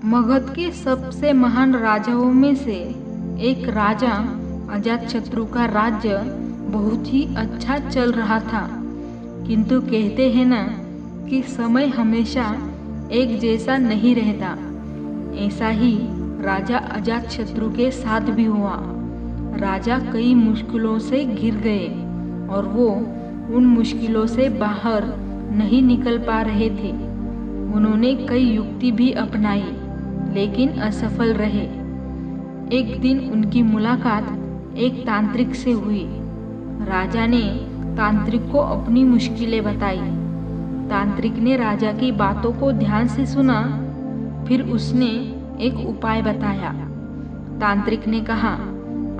मगध के सबसे महान राजाओं में से एक राजा अजातशत्रु का राज्य बहुत ही अच्छा चल रहा था। किंतु कहते हैं ना कि समय हमेशा एक जैसा नहीं रहता। ऐसा ही राजा अजातशत्रु के साथ भी हुआ। राजा कई मुश्किलों से घिर गए और वो उन मुश्किलों से बाहर नहीं निकल पा रहे थे। उन्होंने कई युक्ति भी अपनाई लेकिन असफल रहे। एक दिन उनकी मुलाकात एक तांत्रिक से हुई। राजा ने तांत्रिक को अपनी मुश्किलें बताई। तांत्रिक ने राजा की बातों को ध्यान से सुना, फिर उसने एक उपाय बताया। तांत्रिक ने कहा,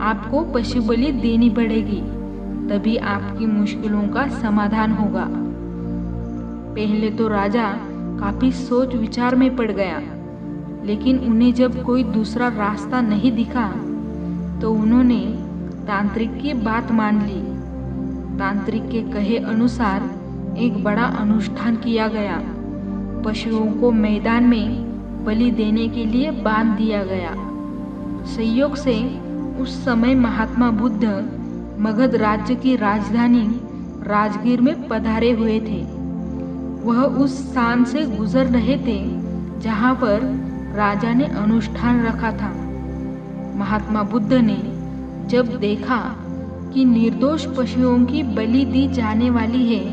आपको पशु बलि देनी पड़ेगी, तभी आपकी मुश्किलों का समाधान होगा। पहले तो राजा काफी सोच विचार में पड़ गया, लेकिन उन्हें जब कोई दूसरा रास्ता नहीं दिखा तो उन्होंने तांत्रिक की बात मान ली। तांत्रिक के कहे अनुसार एक बड़ा अनुष्ठान किया गया। पशुओं को मैदान में बलि देने के लिए बांध दिया गया। संयोग से उस समय महात्मा बुद्ध मगध राज्य की राजधानी राजगीर में पधारे हुए थे। वह उस स्थान से गुजर रहे थे जहाँ पर राजा ने अनुष्ठान रखा था। महात्मा बुद्ध ने जब देखा कि निर्दोष पशुओं की बलि दी जाने वाली है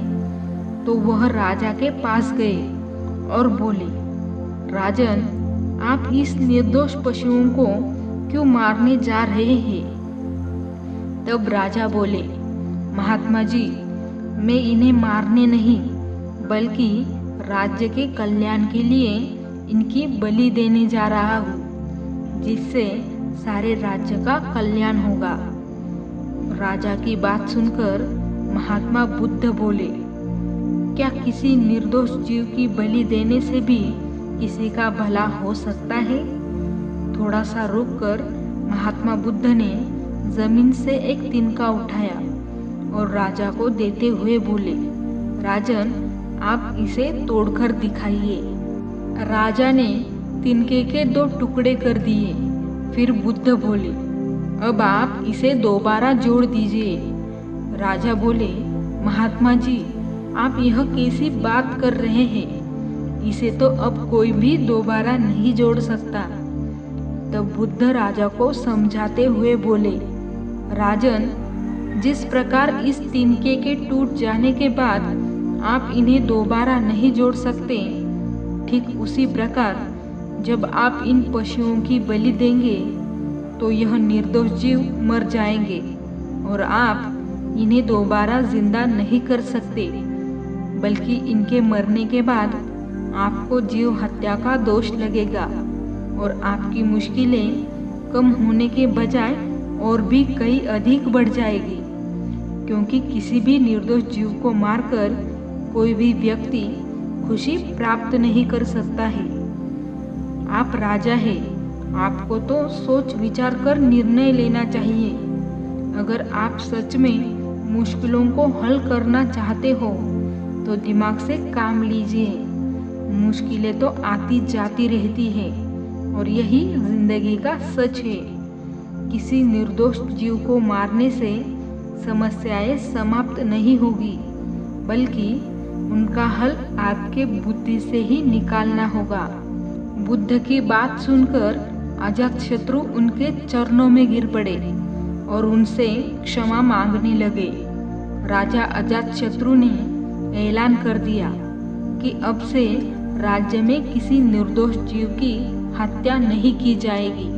तो वह राजा के पास गए और बोले, राजन, आप इस निर्दोष पशुओं को क्यों मारने जा रहे हैं? तब राजा बोले, महात्मा जी, मैं इन्हें मारने नहीं बल्कि राज्य के कल्याण के लिए इनकी बलि देने जा रहा हूँ, जिससे सारे राज्य का कल्याण होगा। राजा की बात सुनकर महात्मा बुद्ध बोले, क्या किसी निर्दोष जीव की बलि देने से भी किसी का भला हो सकता है? थोड़ा सा रुककर महात्मा बुद्ध ने जमीन से एक तिनका उठाया और राजा को देते हुए बोले, राजन, आप इसे तोड़कर दिखाइए। राजा ने तिनके के 2 टुकड़े कर दिए। फिर बुद्ध बोले, अब आप इसे दोबारा जोड़ दीजिए। राजा बोले, महात्मा जी, आप यह कैसी बात कर रहे हैं? इसे तो अब कोई भी दोबारा नहीं जोड़ सकता। तब बुद्ध राजा को समझाते हुए बोले, राजन, जिस प्रकार इस तिनके के टूट जाने के बाद आप इन्हें दोबारा नहीं जोड़ सकते, ठीक उसी प्रकार जब आप इन पशुओं की बलि देंगे तो यह निर्दोष जीव मर जाएंगे और आप इन्हें दोबारा जिंदा नहीं कर सकते, बल्कि इनके मरने के बाद आपको जीव हत्या का दोष लगेगा और आपकी मुश्किलें कम होने के बजाय और भी कई अधिक बढ़ जाएगी, क्योंकि किसी भी निर्दोष जीव को मारकर कोई भी व्यक्ति खुशी प्राप्त नहीं कर सकता है। आप राजा हैं, आपको तो सोच विचार कर निर्णय लेना चाहिए। अगर आप सच में मुश्किलों को हल करना चाहते हो तो दिमाग से काम लीजिए। मुश्किलें तो आती जाती रहती है और यही जिंदगी का सच है। किसी निर्दोष जीव को मारने से समस्याएं समाप्त नहीं होगी, बल्कि उनका हल आपके बुद्धि से ही निकालना होगा। बुद्ध की बात सुनकर अजातशत्रु उनके चरणों में गिर पड़े और उनसे क्षमा मांगने लगे। राजा अजातशत्रु ने ऐलान कर दिया कि अब से राज्य में किसी निर्दोष जीव की हत्या नहीं की जाएगी।